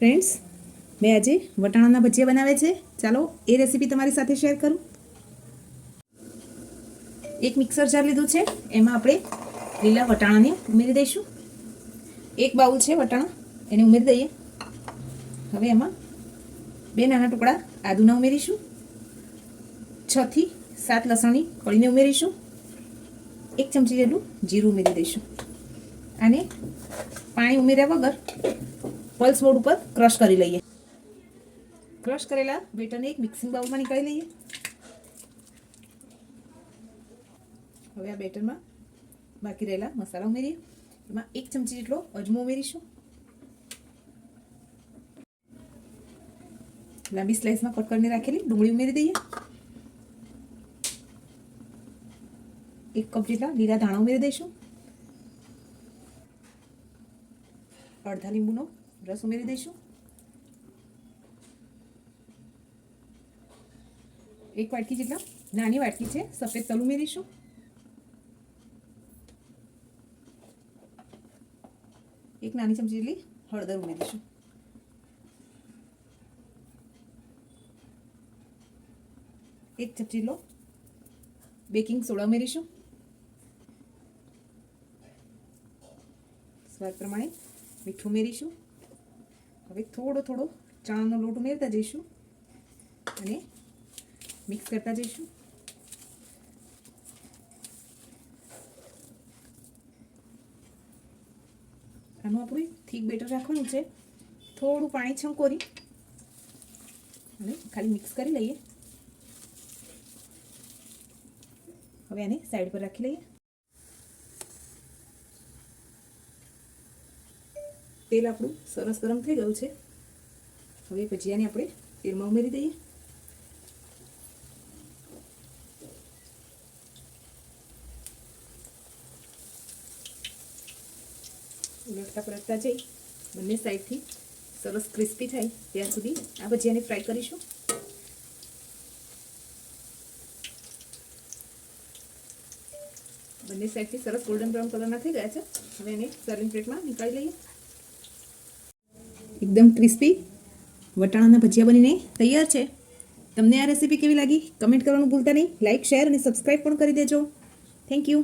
Friends, મેં આજે વટાણાના ભજીયા બનાવ્યા છે. ચાલો એ રેસીપી તમારી સાથે શેર કરું. એક મિક્સર જાર લીધું છે, એમાં આપણે લીલા વટાણાને ઉમેરી દઈશું. એક બાઉલ છે વટાણા, એને ઉમેરી દઈએ. હવે એમાં 2 નાના ટુકડા આદુના ઉમેરીશું. 6 થી 7 લસણની કળીને ઉમેરીશું. 1 ચમચી જેટલું જીરું ઉમેરી દઈશું. આને પાણી ઉમેર્યા વગર પલ્સ મોડ ઉપર ક્રશ કરી લઈએ. ક્રશ કરેલા બેટરને એક મિક્સિંગ બાઉલમાં નીકાળી લઈએ. હવે આ બેટરમાં બાકી રહેલા મસાલા ઉમેરીએ. એમાં 1 ચમચી જેટલો અજમો ઉમેરીશું. લાંબી સ્લાઇસમાં કટ કરીને રાખેલી ડુંગળી ઉમેરી દઈએ. 1 કપ જેટલા લીલા ધાણા ઉમેરી દઈશું. અડધા લીંબુનો રસ ઉમેરી દઈશું. 1 વાટકી જેટલા નાની વાટકી છે સફેદ તલ ઉમેરીશું. 1 નાની ચમચી જેટલી હળદર ઉમેરીશું. 1 ચમચી જેટલો બેકિંગ સોડા ઉમેરીશું. સ્વાદ પ્રમાણે મીઠું ઉમેરીશું. હવે થોડો ચણાનો લોટ ઉમેરતા જઈશું અને મિક્સ કરતા જઈશું. આનું આપણું થીક બેટર રાખવાનું છે. થોડું પાણી છંકોરી અને ખાલી મિક્સ કરી લઈએ. હવે આને સાઈડ પર રાખી લઈએ. તેલ આપણું સરસ ગરમ થઈ ગયું છે. હવે ભજીયાને આપણે તેલમાં ઉમેરી દઈએ. ઉલટતા પલટતા જઈ બંને સાઈડથી સરસ ક્રિસ્પી થાય ત્યાં સુધી આ ભજીયાને ફ્રાય કરીશું. બંને સાઈડથી સરસ ગોલ્ડન બ્રાઉન કલરના થઈ ગયા છે. હવે એને સર્વિંગ પ્લેટમાં નીકાળી લઈએ. એકદમ ક્રિસ્પી વટાણાના ભજીયા બનીને તૈયાર છે. તમને આ રેસીપી કેવી લાગી કમેન્ટ કરવાનું ભૂલતા નહીં. લાઇક, શેર અને સબસ્ક્રાઈબ પણ કરી દેજો. Thank you.